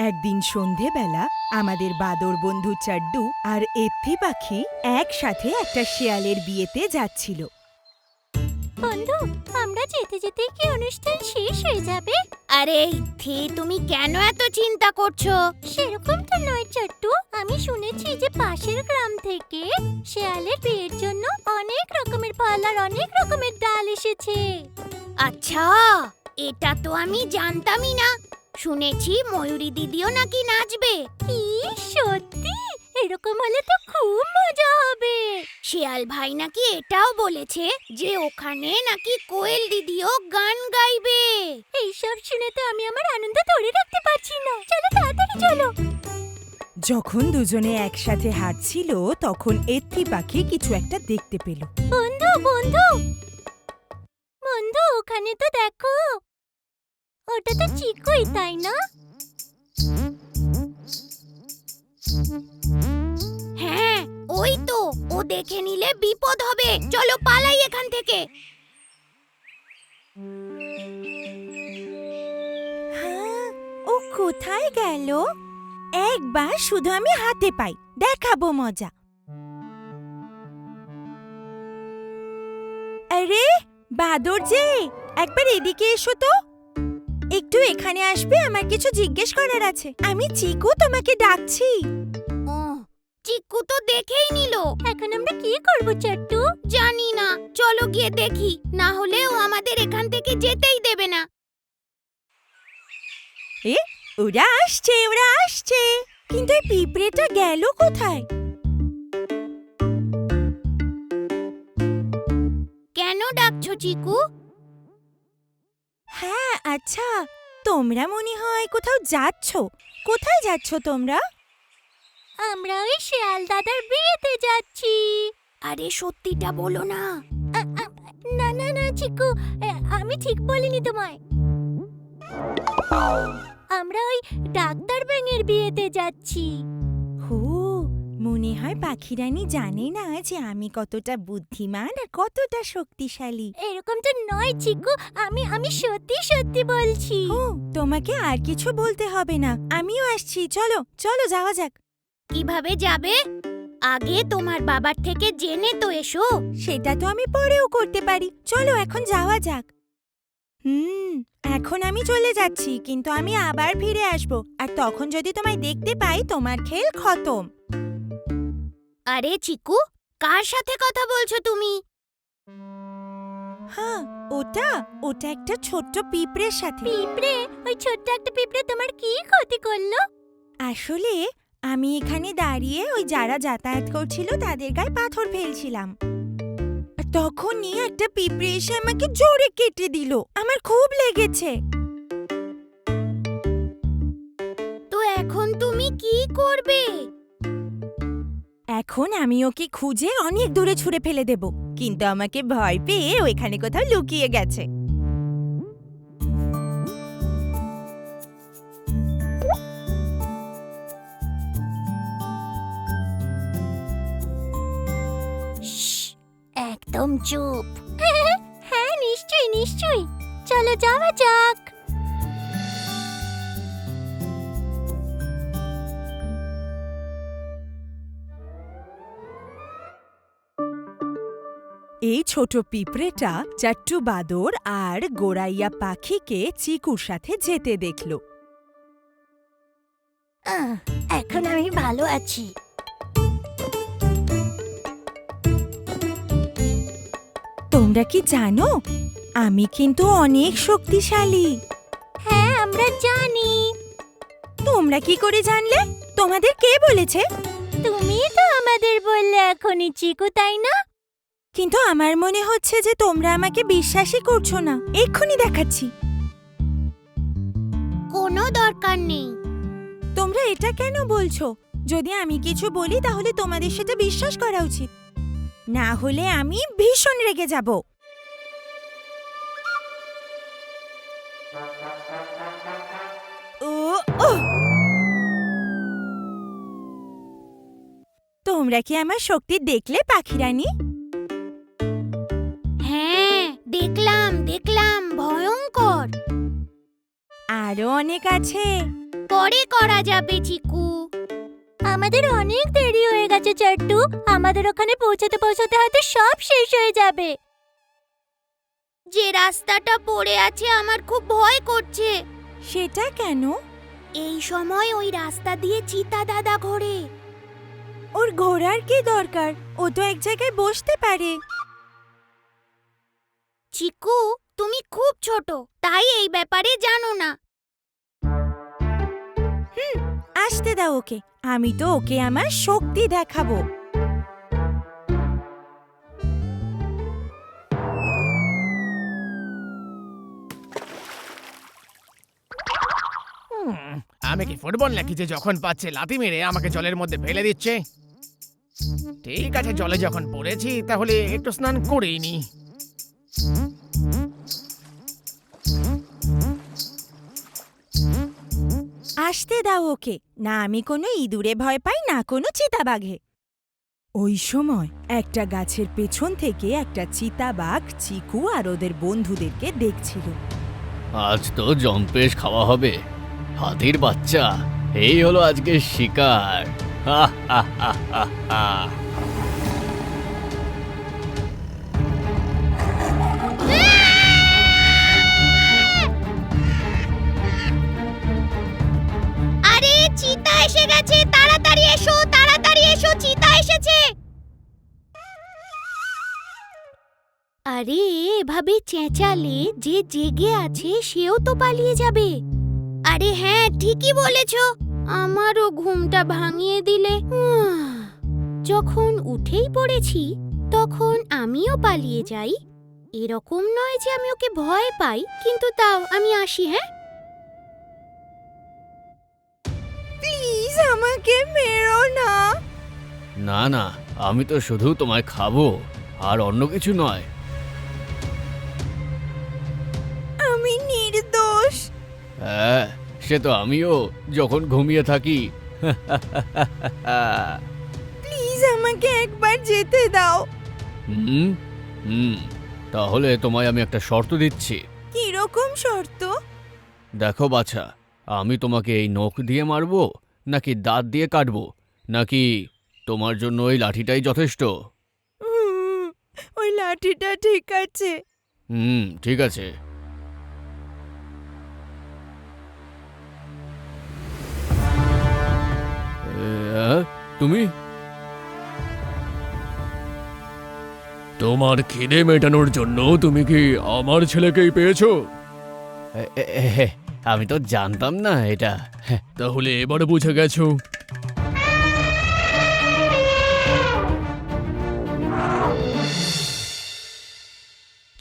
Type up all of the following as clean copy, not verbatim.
একদিন সন্ধেবেলা আমাদের বাদর বন্ধু চাড্ডু আর এত্থি পাখি একসাথে একটা শেয়ালের বিয়েতে যাচ্ছিল। বন্ধু, আমরা যেতে যেতে কি অনুষ্ঠান শেষ হয়ে যাবে? আরে ইথি, তুমি কেন এত চিন্তা করছো? সেরকম তো নয় চাট্টু, আমি শুনেছি যে পাশের গ্রাম থেকে শেয়ালের বিয়ের জন্য অনেক রকমের ফল আর অনেক রকমের ডাল এসেছে। আচ্ছা, এটা তো আমি জানতামই না। শুনেছি ময়ূরী দিদিও নাকি নাচবে। কি সত্যি? এরকম হলে তো খুব মজা হবে। শিয়াল ভাই নাকি এটাও বলেছে যে ওখানে নাকি কোয়েল দিদিও গান গাইবে। এইসব শুনে তো আমি আমার আনন্দ ধরে রাখতে পারছি না। চলো তাড়াতাড়ি চলো। যখন দুজনে একসাথে হাঁটছিল তখন এত্থি পাখি কিছু একটা দেখতে পেল। বন্ধু বন্ধু বন্ধু, ওখানে তো দেখো, ওটা তো চিকুই, তাই না? হ্যাঁ, ওই তো। ও দেখে নিলে বিপদ হবে। চলো পালাই এখান থেকে। হ্যাঁ, ও কোথায় গেল? একবার শুধু আমি হাতে পাই, দেখাবো মজা। আরে বাদর যে, একবার এদিকে এসো তো। একটু এখানে আসবে, আমার কিছু জিজ্ঞেস করার আছে। আমি চিকু, তোমাকে ডাকছি। ও, চিকু তো দেখেই নিল। এখন আমরা কি করব চাট্টু? জানি না, চলো গিয়ে দেখি। না হলে ও আমাদের এখান থেকে যেতেই দেবে না। ওরা আসছে, ওরা আসছে। কিন্তু এই পিঁপড়েটা গেল কোথায়? কেন ডাকছো চিকু? হ্যাঁ, আচ্ছা, তোমরা মনে হয় কোথাও যাচ্ছ। কোথায় যাচ্ছ তোমরা? আমরা ওই শেয়াল দাদার বিয়েতে যাচ্ছি। আরে সত্যিটা বলো না। না না না চিকু, আমি ঠিক বলিনি তোমায়। আমরা ওই ডাক্তার ব্যাঙের বিয়েতে যাচ্ছি। হো, মনে হয় পাখিরানী জানে না যে আমি কতটা বুদ্ধিমান আর কতটা শক্তিশালী। এরকম তো নয় চিকু, আমি সত্যি সত্যি বলছি। ও, তোমাকে আর কিছু বলতে হবে না, আমিও আসছি। চলো চলো যাওয়া যাক। কিভাবে যাবে? আগে তোমার বাবার থেকে জেনে তো এসো। সেটা তো আমি পরেও করতে পারি। চলো এখন যাওয়া যাক। এখন আমি চলে যাচ্ছি, কিন্তু আমি আবার ফিরে আসব। আর তখন যদি তোমায় দেখতে পাই, তোমার খেল খতম। আরে চিকু, কার সাথে কথা বলছো তুমি? হ্যাঁ, ওটা ওটা একটা ছোট্ট পিঁপড়ের সাথে। পিঁপড়ে? ওই ছোট্ট একটা পিঁপড়ে তোমার কি ক্ষতি করলো? আসলে আমি এখানে দাঁড়িয়ে ওই যারা যাতায়াত করছিল তাদের গায়ে পাথর ফেলছিলাম। আর তখনই একটা পিঁপড়ে এসে আমাকে জোরে কেটে দিল। আমার খুব লেগেছে। তো এখন তুমি কি করবে? এখন আমি ওকে খুঁজে অনেক দূরে ছুঁড়ে ফেলে দেব, কিন্তু আমাকে ভয় পেয়ে ওইখানে কোথাও লুকিয়ে গেছে। একদম চুপ। হ্যাঁ নিশ্চয়ই নিশ্চয়ই, চলো যাওয়া যাক। এই ছোট পিঁপড়েটা চাট্টু বাদর আর গোড়াইয়া পাখিকে চিকুর সাথে যেতে দেখল। এখন আমি ভালো আছি। তোমরা কি জানো, আমি কিন্তু অনেক শক্তিশালী। হ্যাঁ আমরা জানি। তোমরা কি করে জানলে? তোমাদের কে বলেছে? তুমি তো আমাদের বললে এখনই চিকু, তাই না? কিন্তু আমার মনে হচ্ছে যে তোমরা আমাকে বিশ্বাসই করছো না। এক্ষুনি দেখাচ্ছি। কোনো দরকার নেই। তোমরা এটা কেন বলছো? যদি আমি কিছু বলি তাহলে তোমাদের সেটা বিশ্বাস করা উচিত, না হলে আমি ভীষণ রেগে যাব। তোমরা কি আমার শক্তি দেখলে পাখিরানী? হ্যাঁ, দেখলাম দেখলাম, ভয়ঙ্কর। আরো অনেক আছে। পরে করা যাবে চিকু। আমাদের অনেক দেরি হয়ে গেছে চাট্টু। আমাদের ওখানে পৌঁছাতে পৌঁছাতে হয়তো সব শেষ হয়ে যাবে। যে রাস্তাটা পড়ে আছে আমার খুব ভয় করছে। সেটা কেন? এই সময় ওই রাস্তা দিয়ে চিতা দাদা ঘোরে। ওর ঘোরার কি দরকার? ও তো এক জায়গায় বসতে পারে। চিকু, তুমি খুব ছোট, তাই এই ব্যাপারে জানো না। আসতে দাও ওকে, আমি তো ওকে আমার শক্তি দেখাবো। আমি কি ফুটবল নাকি যে যখন পাচ্ছে লাথি মেরে আমাকে জলের মধ্যে ফেলে দিচ্ছে? ঠিক আছে, জলে যখন পড়েছি তাহলে একটু স্নান করেই নি। আসতে দাও ওকে। না আমি কোনো ইঁদুরে ভয় পাই, না কোনো চিতাবাঘে। ওই সময় একটা গাছের পেছন থেকে একটা চিতাবাঘ চিকু আর ওদের বন্ধুদেরকে দেখছিল। আজ তো জম্পেশ খাওয়া হবে। হাতির বাচ্চা, এই হলো আজকের শিকার। হা হা হা হা হা। আরে চিতা এসে গেছে, তাড়াতাড়ি এসো, তাড়াতাড়ি এসো, চিতা এসেছে। আরে এভাবে চেঁচালে যে জেগে আছে সেও তো পালিয়ে যাবে। আরে হ্যাঁ, ঠিকই বলেছো। আমারও ঘুমটা ভাঙিয়ে দিলে। যখন উঠেই পড়েছি তখন আমিও পালিয়ে যাই। এরকম নয় যে আমি ওকে ভয় পাই, কিন্তু তাও আমি আসি। হ্যাঁ, প্লিজ আমাকে মেরো না। না না, আমি তো শুধু তোমায় খাবো, আর অন্য কিছু নয়। আমি নির্দোষ। হ্যাঁ, সে তো আমিও যখন ঘুমিয়ে থাকি। প্লিজ আমাকে একবার যেতে দাও। হুম হুম, তাহলে তোমায় আমি একটা শর্ত দিচ্ছি। কিরকম শর্ত? দেখো বাছা, আমি তোমাকে এই নখ দিয়ে মারবো, নাকি দাঁত দিয়ে কাটবো, নাকি তোমার জন্য ওই লাঠিটাই যথেষ্ট? ওই লাঠিটা ঠিক আছে। ঠিক আছে। তুমি তোমার খিদে মেটানোর জন্য তুমি কি আমার ছেলেকেই পেয়েছো? আমি তো জানতাম না এটা। তাহলে এবার বুঝে গেছো।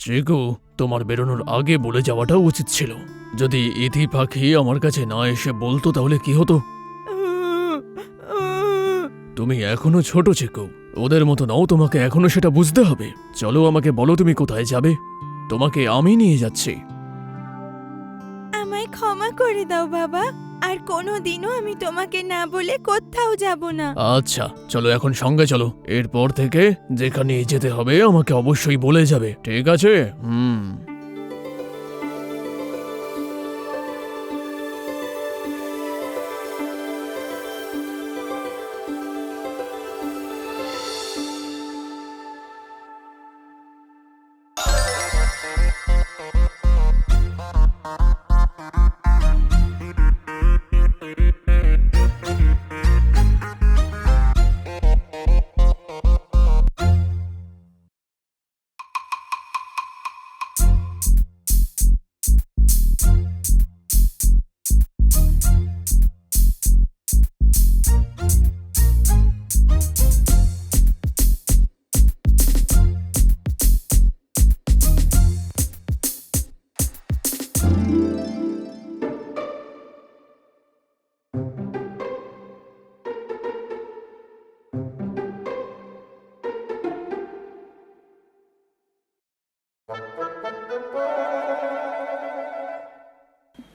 চিকু, তোমার বেরোনোর আগে বলে যাওয়াটা উচিত ছিল। যদি ইতি পাখি আমার কাছে না এসে বলতো তাহলে কি হতো? তুমি এখনো ছোট চিকু, ওদের মতো নাও, তোমাকে এখনো সেটা বুঝতে হবে। চলো আমাকে বলো তুমি কোথায় যাবে, তোমাকে আমি নিয়ে যাচ্ছি। আমায় ক্ষমা করে দাও বাবা, আর কোনোদিনও আমি তোমাকে না বলে কোথাও যাব না। আচ্ছা চলো এখন সঙ্গে চলো, এরপর থেকে যেখানে যেতে হবে আমাকে অবশ্যই বলে যাবে, ঠিক আছে?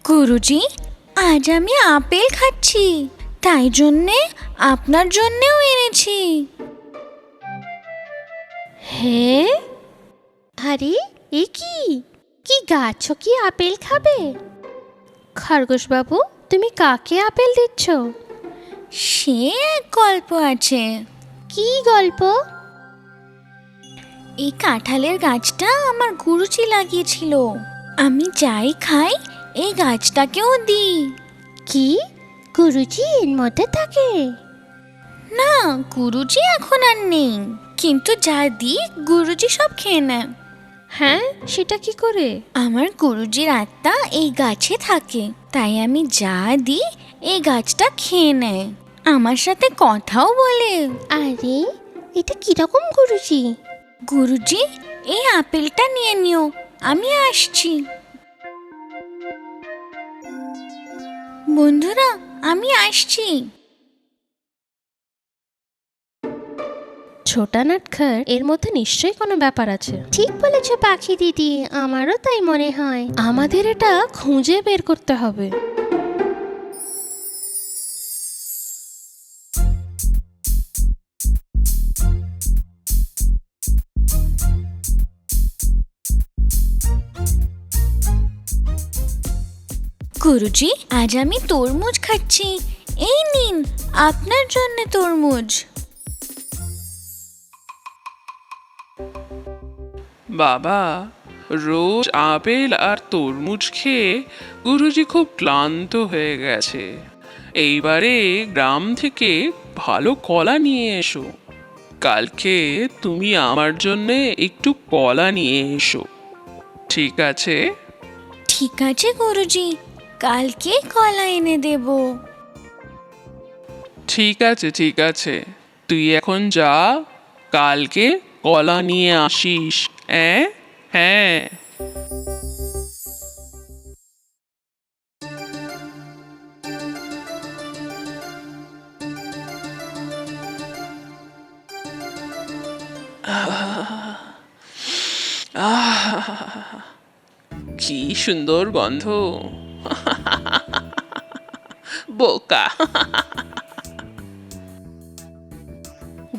গুরুজি, আজ আমি আপেল খাচ্ছি, তাই জন্যে আপনার জন্যেও এনেছি। হ্যাঁ, আরে এ কি কি গাছ কি আপেল খাবে? খরগোশ বাবু, তুমি কাকে আপেল দিচ্ছ? সে এক গল্প আছে। কি গল্প? এই কাঁঠালের গাছটা আমার গুরুজি লাগিয়েছিল। আমি যাই খাই এই গাছটাকেও দিই। কি গুরুজি এর মধ্যে থাকে? না, গুরুজি এখন আর নেই, কিন্তু যা দিই গুরুজি সব খেয়ে নেয়। হ্যাঁ, সেটা কি করে? আমার গুরুজির আত্মা এই গাছে থাকে, তাই আমি যা দিই এই গাছটা খেয়ে নেয়, আমার সাথে কথাও বলে। আরে এটা কিরকম গুরুজি? গুরুজি, এই আপেলটা নিয়ে নিও, আমি আসছি। বন্ধুরা, আমি আসছি। ছোটা নাটখার, এর মধ্যে নিশ্চয়ই কোনো ব্যাপার আছে। ঠিক বলেছ পাখি দিদি, আমারও তাই মনে হয়। আমাদের এটা খুঁজে বের করতে হবে। গুরুজি, আজ আমি তরমুজ খাচ্ছি। এই নিন, আপনার জন্য তরমুজ। বাবা, রোজ আপেল আর তরমুজ খেয়ে গুরুজি খুব ক্লান্ত হয়ে গেছে। এইবারে গ্রাম থেকে ভালো কলা নিয়ে এসো। কালকে তুমি আমার জন্য একটু কলা নিয়ে এসো, ঠিক আছে? ঠিক আছে গুরুজি, কালকে কলা এনে দেব। ঠিক আছে, ঠিক আছে, তুই এখন যা, কালকে কলা নিয়ে আসিস। হ্যাঁ। কি সুন্দর গন্ধ। বোকা।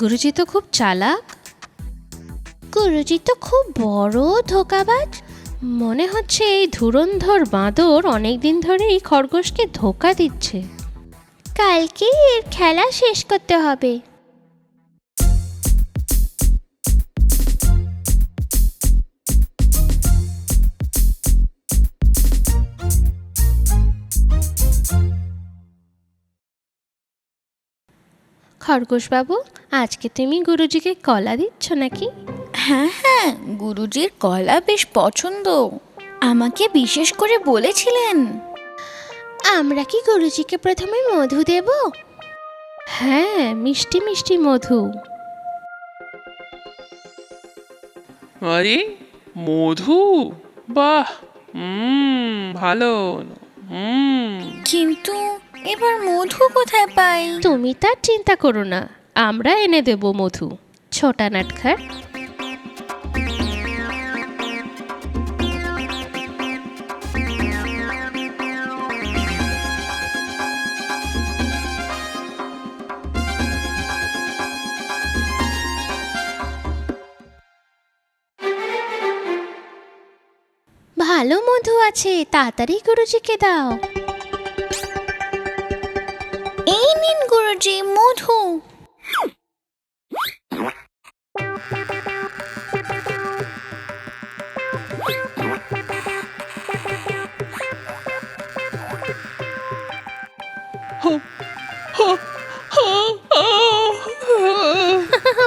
গুরুজি তো খুব চালাক। গুরুজি তো খুব বড় ধোঁকাবাজ। মনে হচ্ছে এই ধুরন্ধর বাঁদর অনেকদিন ধরে এই খরগোশকে ধোঁকা দিচ্ছে। কালকে এর খেলা শেষ করতে হবে। খরগোশ বাবু, আজকে তুমি গুরুজিকে কলা দিচ্ছ নাকি? হ্যাঁ হ্যাঁ, গুরুজির কলা বেশ পছন্দ, আমাকে বিশেষ করে বলেছিলেন। আমরা কি গুরুজিকে প্রথমে মধু দেব? হ্যাঁ, মিষ্টি মিষ্টি মধু। আরে মধু, বাহ, ভালো। কিন্তু এবার মধু কোথায় পাই? তুমি তার চিন্তা করো না, আমরা এনে দেব মধু। ছোটা নাটখার। ভালো মধু আছে, তাড়াতাড়ি গুরুজিকে দাও। এই নিন গুরুজি, মধু।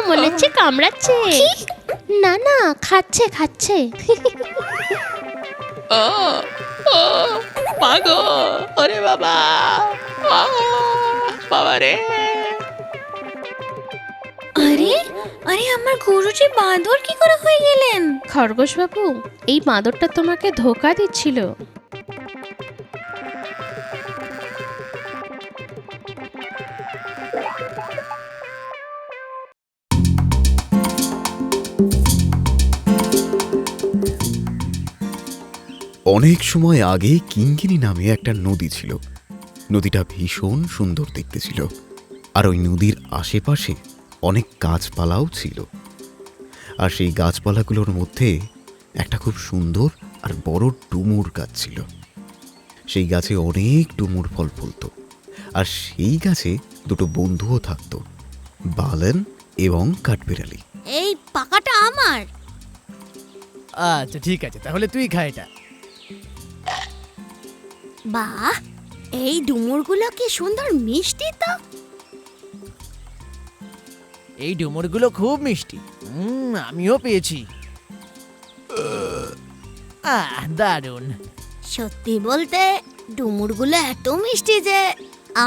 মনে হচ্ছে কামড়াচ্ছে। না না, খাচ্ছে খাচ্ছে। মাগো, ওরে বাবা, বাবা রে। আরে আরে, আমার গুরুজি বাঁদর কি করে হয়ে গেলেন? খরগোশ বাবু, এই বাঁদরটা তোমাকে ধোঁকা দিচ্ছিল। অনেক সময় আগে কিঙ্কিনি নামে একটা নদী ছিল। নদীটা ভীষণ সুন্দর দেখতে ছিল, আর ওই নদীর আশেপাশে অনেক গাছপালাও ছিল। আর সেই গাছপালাগুলোর মধ্যে একটা খুব সুন্দর আর বড় ডুমুর গাছ ছিল। সেই গাছে অনেক ডুমুর ফল ফলতো, আর সেই গাছে দুটো বন্ধুও থাকতো, বালেন এবং কাঠবিড়ালি। এই পাকাটা আমার। আচ্ছা ঠিক আছে, তাহলে তুই খা এটা। বাহ, এই ডুমুরগুলো কি সুন্দর মিষ্টি তো। এই ডুমুরগুলো খুব মিষ্টি। আমিও পেয়েছি। দারুণ। সত্যি বলতে ডুমুরগুলো এত মিষ্টি যে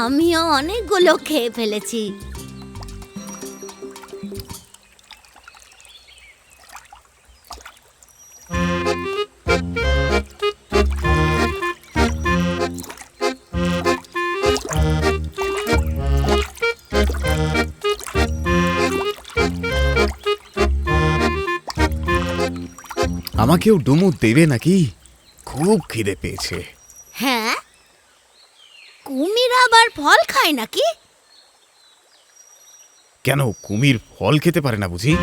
আমিও অনেকগুলো খেয়ে ফেলেছি। আমাকেও ডুমুর দেবে নাকি? খুব খিদে পেয়েছে। হ্যাঁ, কুমির আবার ফল খায় নাকি? কেন, কুমির ফল খেতে পারে না বুঝি?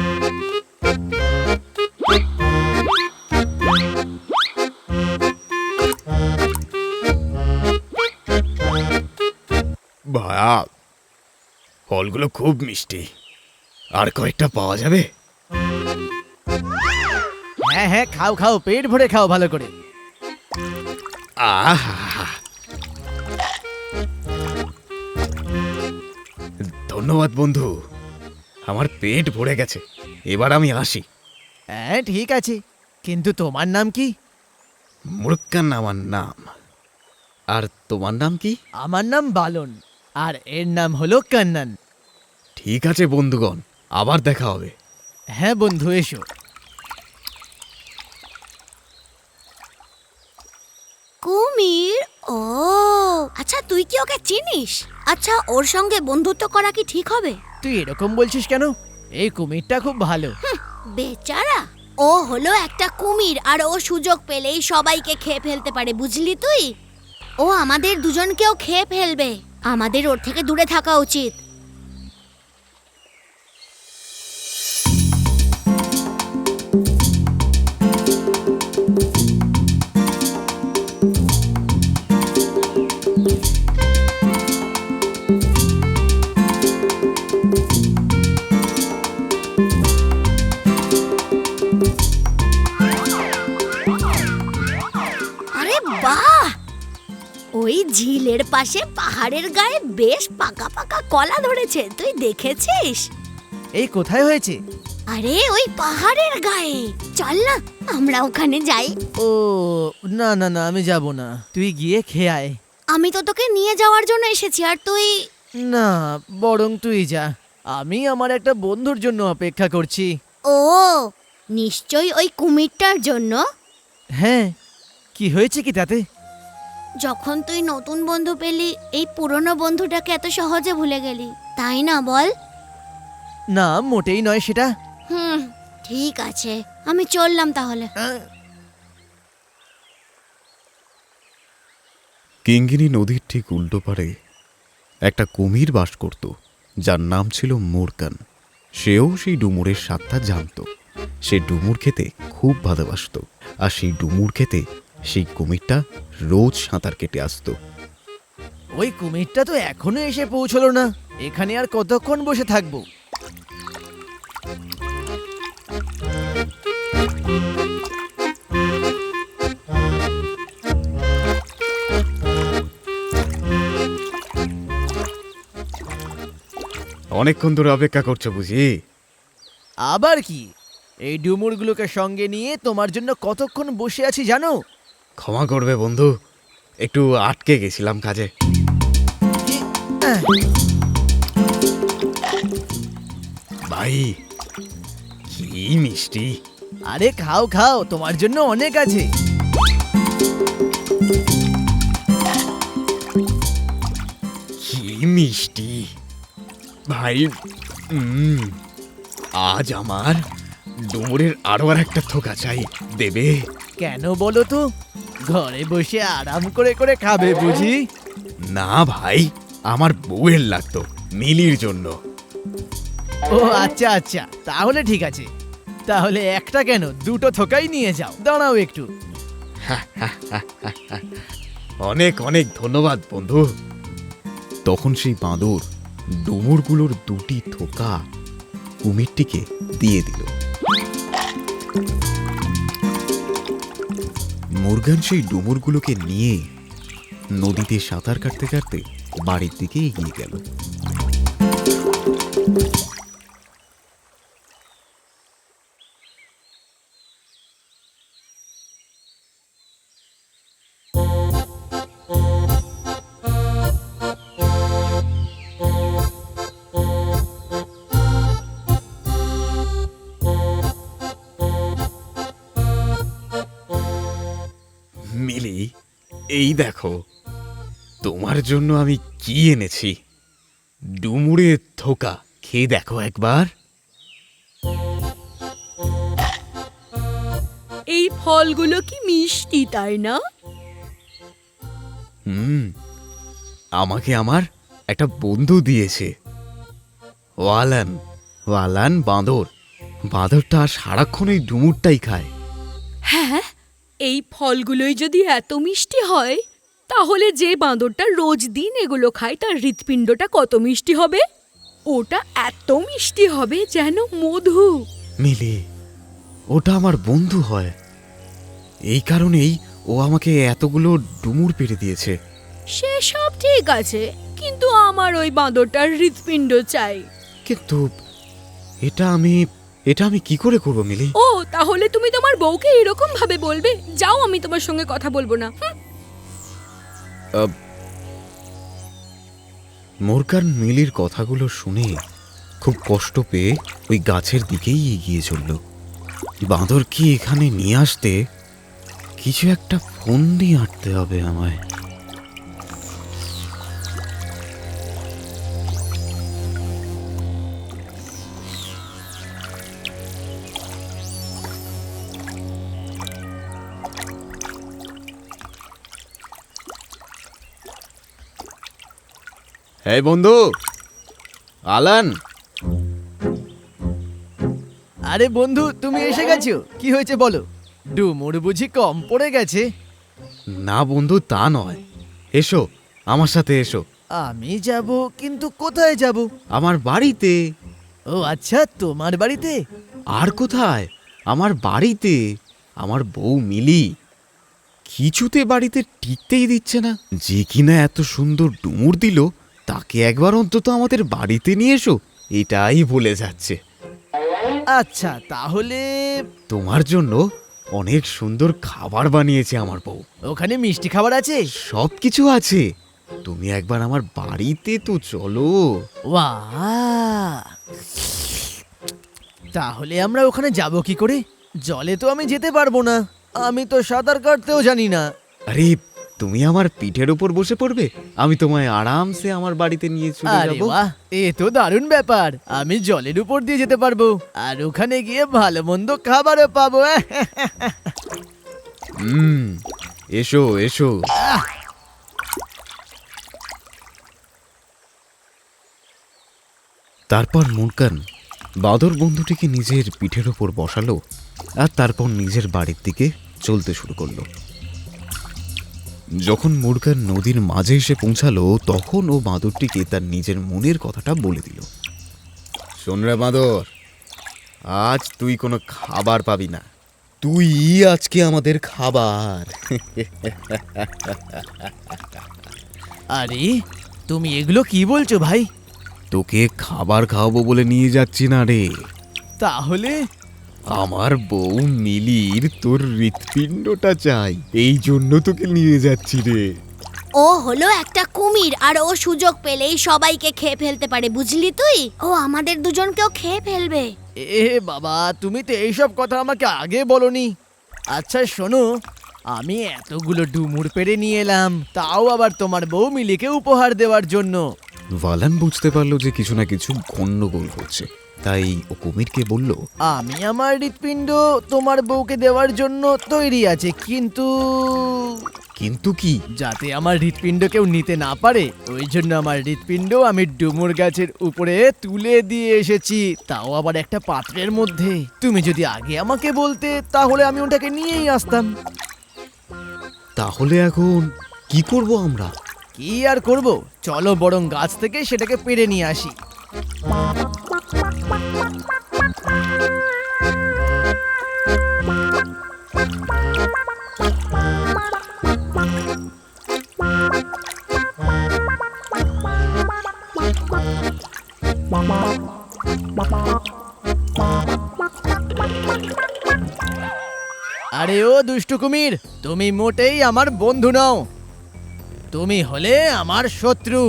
ভায়া, ফলগুলো খুব মিষ্টি, আর কয়েকটা পাওয়া যাবে? হ্যাঁ হ্যাঁ, খাও খাও, পেট ভরে খাও ভালো করে। আহা, ধন্যবাদ বন্ধু, আমার পেট ভরে গেছে, এবার আমি আসি। হ্যাঁ ঠিক আছে, কিন্তু তোমার নাম কি? মুরক্কান আমার নাম। আর তোমার নাম কি? আমার নাম বালন, আর এর নাম হলো কান্নান। ঠিক আছে বন্ধুগণ, আবার দেখা হবে। হ্যাঁ বন্ধু, এসো। কুমির? ও আচ্ছা, তুই কি ওকে চিনিস? আচ্ছা, ওর সঙ্গে বন্ধুত্ব করা কি ঠিক হবে? তুই এরকম বলছিস কেন? এই কুমিরটা খুব ভালো। বেচারা, ও হলো একটা কুমির, আর ও সুযোগ পেলেই সবাইকে খেয়ে ফেলতে পারে, বুঝলি তুই? ও আমাদের দুজনকেও খেয়ে ফেলবে। আমাদের ওর থেকে দূরে থাকা উচিত। আরে বাহ, ওই ঝিলের পাশে পাহাড়ের গায়ে বেশ পাকা পাকা কলা ধরেছে, তুই দেখেছিস? এই কোথায় হয়েছে? আরে ওই পাহাড়ের গায়ে, চল না আমরা ওখানে যাই। ও না না না, আমি যাব না, তুই গিয়ে খেয়ে আয়। আমি তো তোকে নিয়ে যাওয়ার জন্য এসেছি, আর তুই? না, বরং তুই যা, আমি আমার একটা বন্ধুর জন্য অপেক্ষা করছি। ও নিশ্চয়ই ওই কুমিরটার জন্য। হ্যাঁ, কি হয়েছে কি তাতে? যখন তুই নতুন বন্ধু পেলি, এই পুরনো বন্ধুটাকে এত সহজে ভুলে গেলি, তাই না বল? না, মোটেই নয় সেটা। ঠিক আছে, আমি চললাম তাহলে। কিঙ্গিনী নদীর ঠিক উল্টো পারে একটা কুমির বাস করত, যার নাম ছিল মুরকান। সেও সেই ডুমুরের স্বাদটা জানত। সে ডুমুর খেতে খুব ভালোবাসত, আর সেই ডুমুর খেতে সেই কুমিরটা রোজ সাঁতার কেটে আসতো। ওই কুমিরটা তো এখনো এসে পৌঁছলো না, এখানে আর কতক্ষণ বসে থাকবো? অনেকক্ষণ ধরে অপেক্ষা করছো বুঝি? আবার কি, এই ডুমুরগুলোকে সঙ্গে নিয়ে তোমার জন্য কতক্ষণ বসে আছি জানো? ক্ষমা করবে বন্ধু, একটু আটকে গেছিলাম কাজে। ভাই, কি মিষ্টি! আরে খাও খাও, তোমার জন্য অনেক আছে। কি মিষ্টি ভাই! আজ আমার ডুমুরের আরো আর একটা থোকা চাই, দেবে? কেন বলো তো? ঘরে বসে আরাম করে করে খাবে বুঝি? না ভাই, আমার বউয়ের লাগতো, মিলির জন্য। ও আচ্ছা আচ্ছা, তাহলে ঠিক আছে। তাহলে একটা কেন, দুটো থোকাই নিয়ে যাও। দাঁড়াও একটু। অনেক অনেক ধন্যবাদ বন্ধু। তখন সেই বাঁদর ডুমুরগুলোর দুটি থোকা কুমিরটিকে দিয়ে দিল। মুরগান সেই ডুমুরগুলোকে নিয়ে নদীতে সাঁতার কাটতে কাটতে বাড়ির দিকে এগিয়ে গেল। মিলি, এই দেখো তোমার জন্য আমি কি এনেছি। ডুমুরের থোকা, খেয়ে দেখো একবার। এই ফলগুলো কি মিষ্টি, তাই না? আমাকে আমার একটা বন্ধু দিয়েছে, ওয়ালান। ওয়ালান বাঁদর। বাঁদরটা সারাক্ষণ এই ডুমুরটাই খায়। হ্যাঁ, এই ফলগুলোই যদি এত মিষ্টি হয়, তাহলে যে বাঁদরটা রোজ দিন এগুলো খায় তার হৃৎপিণ্ডটা কত মিষ্টি হবে? ওটা এত মিষ্টি হবে যেন মধু। মিলি, ওটা আমার বন্ধু হয়, এই কারণেই ও আমাকে এতগুলো ডুমুর পেড়ে দিয়েছে। সে সব ঠিক আছে, কিন্তু আমার ওই বাঁদরটার হৃৎপিণ্ড চাই। কিন্তু এটা আমি কি করে করবো মিলি? ও, তাহলে তুমি তোমার বউকে এরকম ভাবে বলবে? যাও, আমি তোমার সঙ্গে কথা বলবো না। মুরগান মিলির কথাগুলো শুনে খুব কষ্ট পেয়ে ওই গাছের দিকেই এগিয়ে চলল। বাঁদরকে এখানে নিয়ে আসতে কিছু একটা ফোন দিয়ে আঁটতে হবে আমায়। এই বন্ধু, আলান। আরে বন্ধু, তুমি এসে গেছো? কি হয়েছে বলো? ডুমুর বুঝি কম পড়ে গেছে? না বন্ধু, তা নয়। এসো, আমার সাথে এসো। আমি যাব, কিন্তু কোথায় যাব? আমার বাড়িতে। ও আচ্ছা, তোমার বাড়িতে? আর কোথায়? আমার বাড়িতে। আমার বউ মিলি কিছুতে বাড়িতে টিকতেই দিচ্ছে না। যে কিনা এত সুন্দর ডুমুর দিল, তাকে একবার অন্তত আমাদের বাড়িতে নিয়ে এসো, এটাই বলে যাচ্ছে। আচ্ছা, তাহলে তোমার জন্য অনেক সুন্দর খাবার বানিয়েছে আমার বউ। ওখানে মিষ্টি খাবার আছে? সব কিছু আছে। তুমি একবার আমার বাড়িতে তো চলো। বাহ! তাহলে আমরা ওখানে যাব কি করে? জলে তো আমি যেতে পারবো না, আমি তো সাঁতার কাটতেও জানি না। আরে, তুমি আমার পিঠের উপর বসে পড়বে, আমি তোমায় আরামসে আমার বাড়িতে নিয়ে চলে আরে যাব। বাহ, এ তো দারুণ ব্যাপার। আমি জলের উপর দিয়ে যেতে পারবো, আর ওখানে গিয়ে ভালো মন্দ খাবারও পাবো। এসো এসো। তারপর মুরগান বাঁদর বন্ধুটিকে নিজের পিঠের ওপর বসালো, আর তারপর নিজের বাড়ির দিকে চলতে শুরু করলো। যখন মুরগান নদীর মাঝে এসে পৌঁছালো, তখন ও বাঁদরটিকে তার নিজের মনের কথাটা বলে দিল। শোন রে বাঁদর, আজ তুই কোনো খাবার পাবি না, তুই আজকে আমাদের খাবার। আরে, তুমি এগুলো কি বলছো ভাই? তোকে খাবার খাওয়াবো বলে নিয়ে যাচ্ছি না রে। তাহলে আমার বউ মিলির তোর হৃৎপিণ্ডটা চাই, এই জন্য তোকে নিয়ে যাচ্ছি রে। ও হলো একটা কুমির, আর ও সুযোগ পেলেই সবাইকে খেয়ে ফেলতে পারে, বুঝলি তুই? ও আমাদের দুজনকেও খেয়ে ফেলবে। এ বাবা, তুমি তো এইসব কথা আমাকে আগে বলনি। আচ্ছা শোনো, আমি এতগুলো ডুমুর পেড়ে নিয়ে এলাম, তাও আবার তোমার বউ মিলিকে উপহার দেওয়ার জন্য। ভালান বুঝতে পারলো যে কিছু না কিছু গন্ডগোল হচ্ছে, তাই ও কুমিরকে বলল, আমি আমার হৃৎপিণ্ড তোমার বউকে দেওয়ার জন্য তৈরি আছে, কিন্তু কিন্তু কি? যাতে আমার হৃৎপিণ্ড কেউ নিতে না পারে, ওই জন্য আমার হৃৎপিণ্ড আমি ডুমুর গাছের উপরে তুলে দিয়ে এসেছি, তাও আবার একটা পাত্রের মধ্যে। তুমি যদি আগে আমাকে বলতে, তাহলে আমি ওটাকে নিয়েই আসতাম। তাহলে এখন কি করব আমরা? কি আর করব, চলো বরং গাছ থেকে সেটাকে পেড়ে নিয়ে আসি। আরে ও দুষ্টু কুমির, তুমি মোটেই আমার বন্ধু নও, তুমি হলে আমার শত্রু।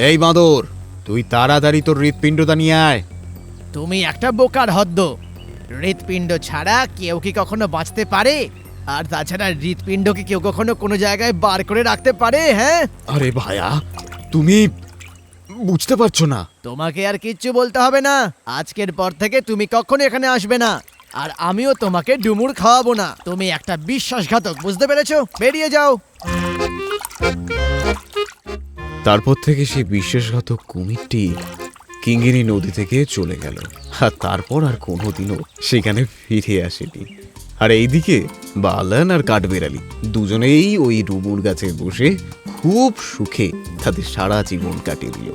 এই বাঁদর, তুই তাড়াতাড়ি তোর হৃৎপিণ্ডটা নিয়ে আয়। তুমি একটা বোকার হদ্দ, হৃৎপিণ্ড ছাড়া কেউ কি কখনো বাঁচতে পারে? আর তাছাড়া হৃৎপিণ্ডকে কেউ কখনো কোনো জায়গায় বার করে রাখতে পারে? হ্যাঁ, আরে ভায়া, তুমি বুঝতে পারছো না। তোমাকে আর কিচ্ছু বলতে হবে না, আজকের পর থেকে তুমি কখনো এখানে আসবে না, আর আমিও তোমাকে ডুমুর খাওয়াবো না। তুমি একটা বিশ্বাসঘাতক, বুঝতে পেরেছো? বেরিয়ে যাও। তারপর থেকে সেই বিশ্বাসঘাতক কুমিরটি কিঙ্গিনী নদী থেকে চলে গেল, আর তারপর আর কোনোদিনও সেখানে ফিরে আসেনি। আর এইদিকে বালান আর কাঠবেড়ালি দুজনেই ওই ডুমুর গাছে বসে খুব সুখে তাদের সারা জীবন কাটিয়ে দিল।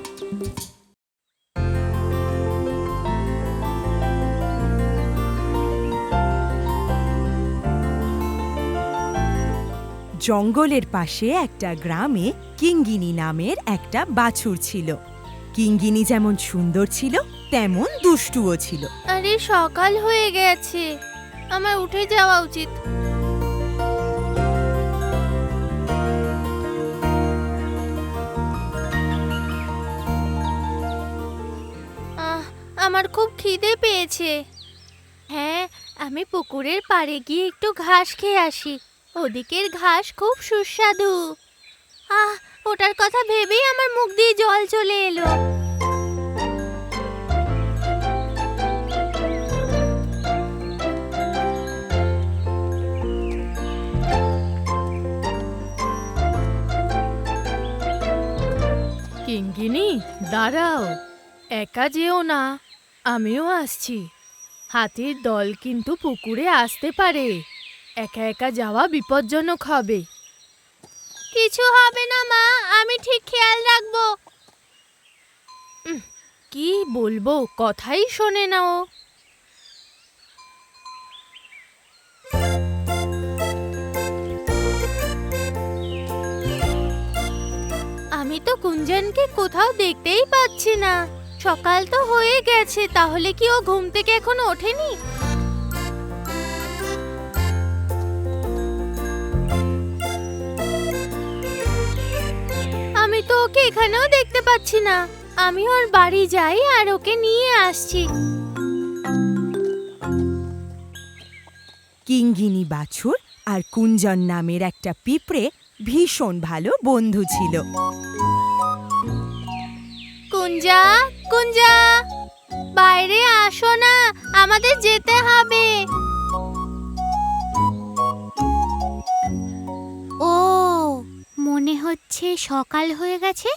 জঙ্গলের পাশে একটা গ্রামে কিঙ্গিনী নামের একটা বাছুর ছিল। কিঙ্গিনী যেমন সুন্দর ছিল তেমন দুষ্টুও ছিল। আরে সকাল হয়ে গেছে, আমার উঠে যাওয়া উচিত। আমার খুব খিদে পেয়েছে। হ্যাঁ, আমি পুকুরের পাড়ে গিয়ে একটু ঘাস খেয়ে আসি, ওদিকের ঘাস খুব সুস্বাদু। ওটার কথা ভেবেই আমার মুখ দিয়ে জল চলে এলো। কিঙ্গিনী, দাঁড়াও, একা যেও না, আমিও আসছি। হাতির দল কিন্তু পুকুরে আসতে পারে, একা একা যাওয়া বিপজ্জনক হবে। কিছু হবে না মা, আমি ঠিক খেয়াল রাখবো। কি বলবো, কথাই শোনে না ও। আমি তো কুঞ্জনকে কোথাও দেখতেই পাচ্ছি না। সকাল তো হয়ে গেছে, তাহলে কি ও ঘুম থেকে এখনো ওঠেনি? আমি তো ওকে এখানেও দেখতে পাচ্ছি না। আমি ওর বাড়ি যাই আর ওকে নিয়ে আসছি। কিঙ্গিনী বাছুর আর কুঞ্জন নামের একটা পিঁপড়ে ভীষণ ভালো বন্ধু ছিল। কুঞ্জা, কুঞ্জা, বাইরে আসো না, আমাদের যেতে হবে। ও, মনে হচ্ছে সকাল হয়ে গেছে।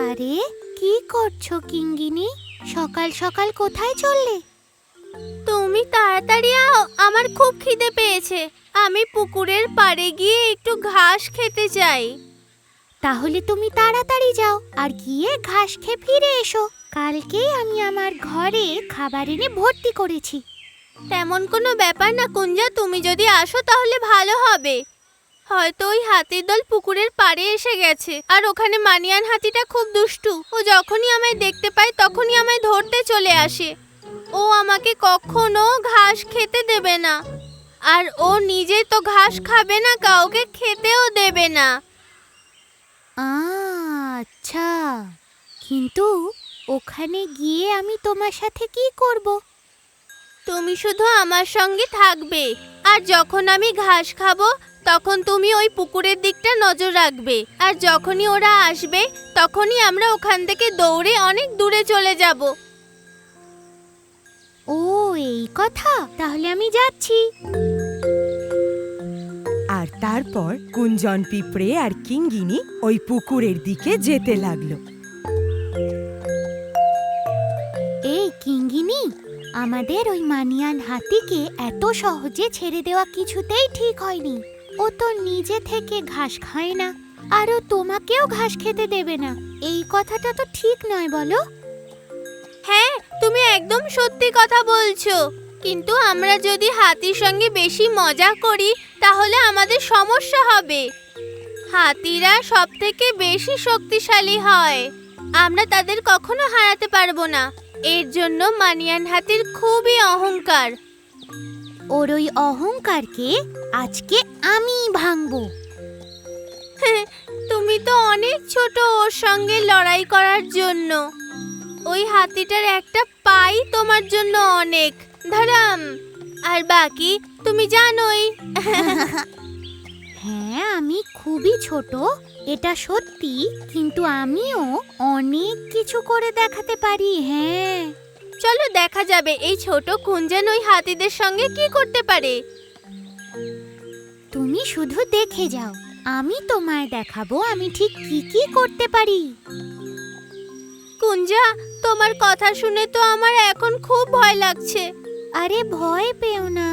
আরে কি করছো কিঙ্গিনী? সকাল সকাল কোথায় চললে? তুমি তাড়াতাড়ি আও, আমার খুব খিদে পেয়েছে। আমি পুকুরের পাড়ে গিয়ে একটু ঘাস খেতে চাই। তাহলে তুমি তাড়াতাড়ি যাও আর গিয়ে ঘাস খেয়ে ফিরে এসো। কালকেই আমি আমার ঘরে খাবার এনে ভর্তি করেছি। তেমন কোনো ব্যাপার না কুঞ্জা, তুমি যদি আসো তাহলে ভালো হবে। হয়তো ওই হাতির দল পুকুরের পাড়ে এসে গেছে, আর ওখানে মানিয়ান হাতিটা খুব দুষ্টু। ও যখনই আমায় দেখতে পায় তখনই আমায় ধরতে চলে আসে। ও আমাকে কখনো ঘাস খেতে দেবে না, আর ও নিজে তো ঘাস খাবে না, কাউকে খেতেও দেবে না। আচ্ছা, কিন্তু ওখানে গিয়ে আমি তোমার সাথে কি করব? তুমি শুধু আমার সঙ্গে থাকবে, আর যখন আমি ঘাস খাবো তখন তুমি ওই পুকুরের দিকটা নজর রাখবে, আর যখনই ওরা আসবে তখনই আমরা ওখান থেকে দৌড়ে অনেক দূরে চলে যাব। ও এই কথা, তাহলে আমি যাচ্ছি। আর তারপর কুঞ্জন পিঁপড়ে আর কিঙ্গিনী ওই পুকুরের দিকে যেতে লাগলো। এই কিঙ্গিনী, আমাদের ওই মানিয়ান হাতিকে এত সহজে ছেড়ে দেওয়া কিছুতেই ঠিক হয়নি। ও তো নিজে থেকে ঘাস খায় না, আর ও তোমাকেও ঘাস খেতে দেবে না। এই কথাটা তো ঠিক নয়, বলো? হ্যাঁ, তুমি একদম সত্যি কথা বলছো, কিন্তু আমরা যদি হাতির সঙ্গে বেশি মজা করি তাহলে আমাদের সমস্যা হবে। হাতিরা সবথেকে বেশি শক্তিশালী হয়, আমরা তাদের কখনো হারাতে পারবো না। এর জন্য মানিয়ান হাতির খুবই অহংকার। ওর ওই অহংকারকে আজকে আমি ভাঙবো। তুমি তো অনেক ছোট ওর সঙ্গে লড়াই করার জন্য। ওই হাতিটার একটা পাই তোমার জন্য অনেক, ধরাম। আর বাকি তুমি জানোই। হ্যাঁ, আমি খুবই ছোট, এটা সত্যি, কিন্তু আমিও অনেক কিছু করে দেখাতে পারি। হ্যাঁ, চলো দেখা যাবে এই ছোট কুঞ্জান ওই হাতিদের সঙ্গে কি করতে পারে। তুমি শুধু দেখে যাও, আমি তোমায় দেখাবো আমি ঠিক কি কি করতে পারি। কুঞ্জা, তোমার কথা শুনে তো আমার এখন খুব ভয় লাগছে। আরে ভয় পেও না।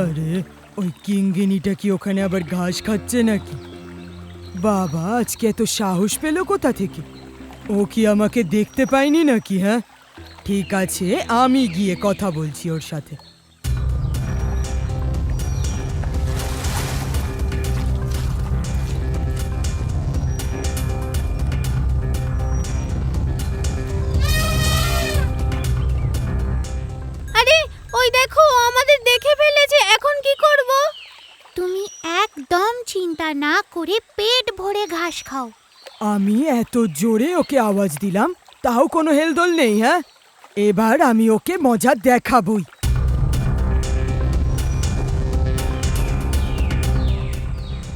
আরে ওই কিঙ্গিনীটা কি ওখানে আবার ঘাস খাচ্ছে নাকি? বাবা, আজকে এত সাহস পেল কোথা থেকে? ও কি আমাকে দেখতে পায়নি নাকি? হ্যাঁ, ঠিক আছে, আমি গিয়ে কথা বলছি ওর সাথে। আরে ওই দেখো, আমাদের দেখে ফেলেছে, এখন কি করব? তুমি একদম চিন্তা না করে পেট ভরে ঘাস খাও। আমি এত জোরে ওকে আওয়াজ দিলাম, তাও কোনো হেলদোল নেই। হ্যাঁ, এবার আমি ওকে মজা দেখাবই।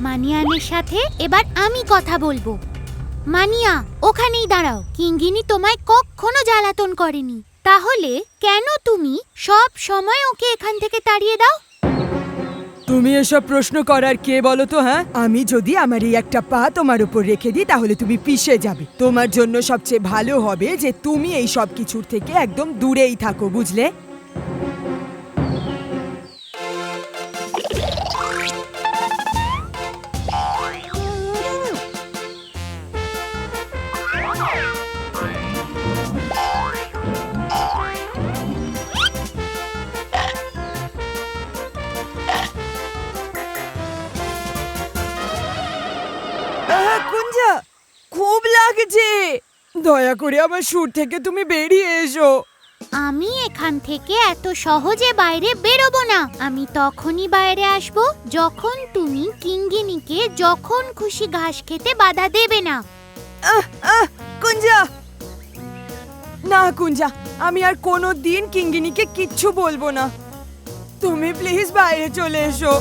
মানিয়ানের সাথে এবার আমি কথা বলবো। মানিয়া, ওখানেই দাঁড়াও। কিঙ্গিনী তোমায় কখনো জ্বালাতন করেনি, তাহলে কেন তুমি সব সময় ওকে এখান থেকে তাড়িয়ে দাও? তুমি এসব প্রশ্ন করার কে বলো তো? হ্যাঁ, আমি যদি আমার এই একটা পা তোমার উপর রেখে দিই তাহলে তুমি পিষে যাবে। তোমার জন্য সবচেয়ে ভালো হবে যে তুমি এই সব কিছুর থেকে একদম দূরেই থাকো, বুঝলে? কুঞ্জা, খুব লাগছে, দয়া করে আমার সুর থেকে তুমি বেরিয়ে এসো। আমি এখান থেকে এত সহজে বাইরে বেরোবো না। আমি তখনই বাইরে আসবো যখন তুমি কিঙ্গিনীকে যখন খুশি ঘাস খেতে বাধা দেবে না। কুঞ্জা, না কুঞ্জা, আমি আর কোনো দিন কিঙ্গিনীকে কিচ্ছু বলবো না। তুমি প্লিজ বাইরে চলে এসো।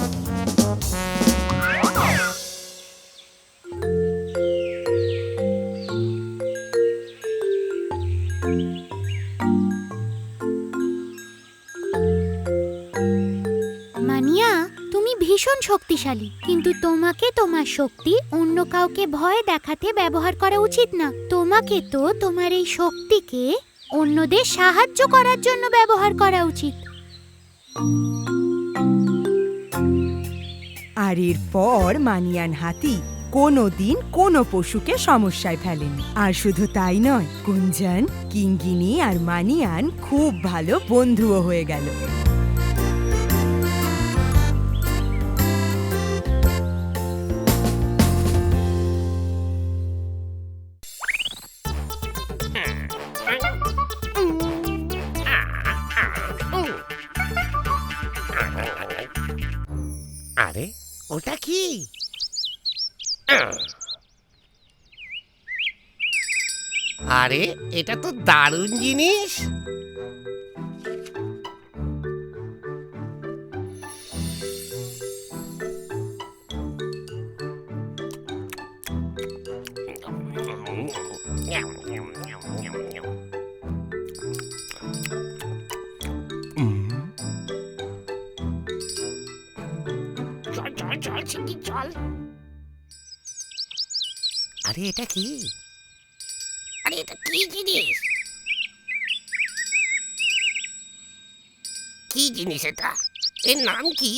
মানিয়া, তুমি ভীষণ শক্তিশালী, কিন্তু তোমাকে তোমার শক্তি অন্য কাউকে ভয় দেখাতে ব্যবহার করা উচিত না। তোমাকে তো তোমার এই শক্তিকে অন্যদের সাহায্য করার জন্য ব্যবহার করা উচিত। আর এরপর মানিয়ান হাতি কোনোদিন কোনো পশুকে সমস্যায় ফেলেনি। আর শুধু তাই নয়, কুঞ্জান, কিঙ্গিনী আর মানিয়ান খুব ভালো বন্ধুও হয়ে গেল। আরে ওটা কি? আরে এটা তো দারুণ জিনিস। শিগগির চল। আরে এটা কি? আরে এটা কি জিনিস? কি জিনিস এটা? এর নাম কি?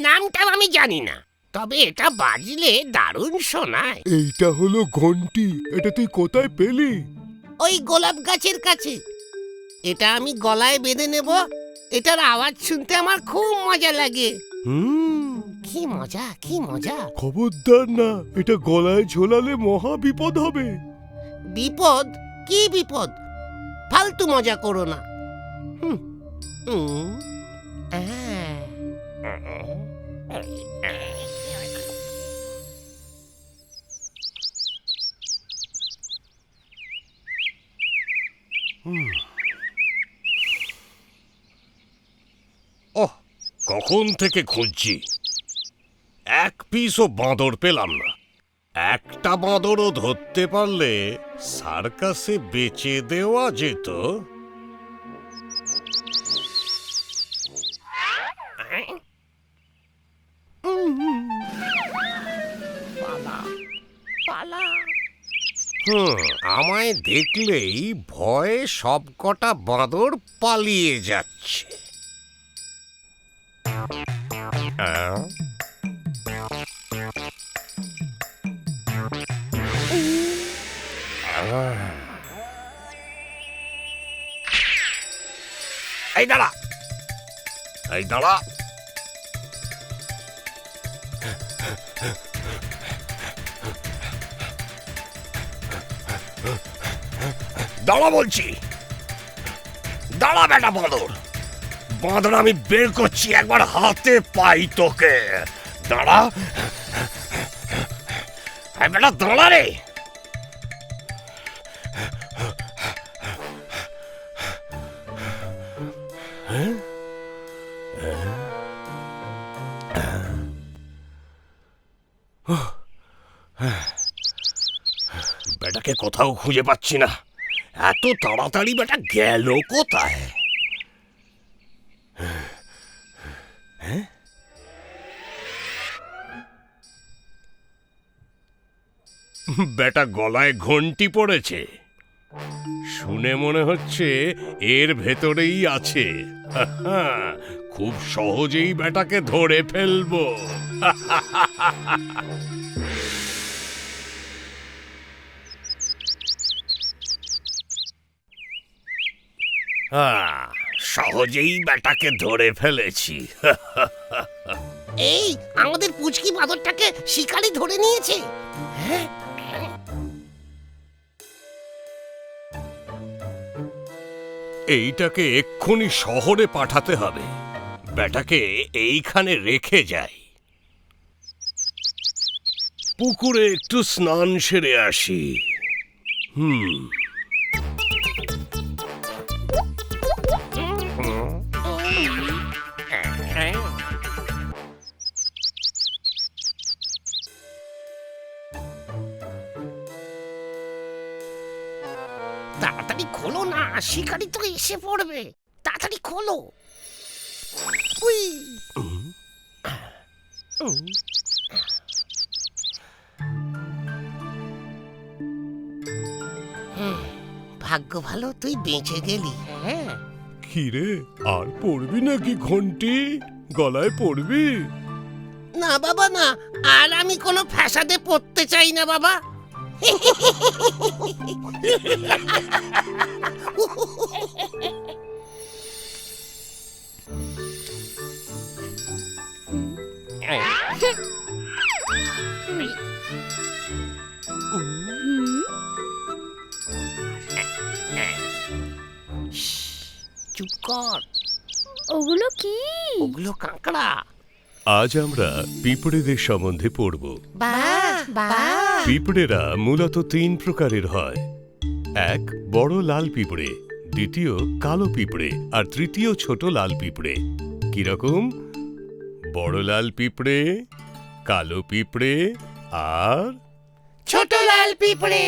নামটা আমি জানি না, তবে এটা বাজলে দারুণ শোনায়। এইটা হলো ঘন্টি। এটা তুই কোথায় পেলি? ওই গোলাপ গাছের কাছে। এটা আমি গলায় বেঁধে নেব। এটার আওয়াজ শুনতে আমার খুব মজা লাগে। কি মজা, কি মজা। খবরদার না, এটা গলায় ঝোলালে মহা বিপদ হবে। বিপদ? কি বিপদ? ফালতু মজা করো না। ওহ, কখন থেকে খুঁজছি, এক পিসও বাঁদর পেলাম না। একটা বাঁদরও ধরতে পারলে সার্কাসে বেচে দেওয়া যেত। আমায় দেখলেই ভয়ে সবকটা বাঁদর পালিয়ে যাচ্ছে। এই দাঁড়া, এই দাঁড়া। দাঁড়া বলছি, দাঁড়া বেটা বাঁদর। বাঁদর আমি বের করছি, একবার হাতে পাই তোকে। দাঁড়া বেটা, দাঁড়া রে। বেটাকে কোথাও খুঁজে পাচ্ছি না। এত তাড়াতাড়ি বেটা গেল কোথায়? বেটা গলায় ঘন্টি পড়েছে, শুনে মনে হচ্ছে এর ভেতরেই আছে। খুব সহজেই বেটাকে ধরে ফেলবো। সহজেই বেটাকে ধরে ফেলেছি। এই আমাদের পুচকি বাঁদরটাকে শিকারি ধরে নিয়েছে। এইটাকে এক্ষুনি শহরে পাঠাতে হবে। বেটাকে এইখানে রেখে যাই, পুকুরে একটু স্নান সেরে আসি। তাড়াতাড়ি খোলো না, শিকারি তো এসে পড়বে। তাড়াতাড়ি খোলো। ভাগ্য ভালো তুই বেঁচে গেলি। হ্যাঁ, কিরে, আর পড়বি নাকি ঘন্টি? গলায় পড়বি? না বাবা না, আর আমি কোনো ফ্যাসাদে পড়তে চাই না বাবা। চুপ কর। ওগুলো কি? ওগুলো কাঁকড়া। আজ আমরা পিঁপড়েদের সম্বন্ধে পড়ব। বাহ বাহ। পিঁপড়েরা মূলত 3 প্রকারের হয়। এক, বড় লাল পিঁপড়ে, দ্বিতীয় কালো পিঁপড়ে, আর তৃতীয় ছোট লাল পিঁপড়ে। কিরকম? বড় লাল পিঁপড়ে, কালো পিঁপড়ে আর ছোট লাল পিঁপড়ে।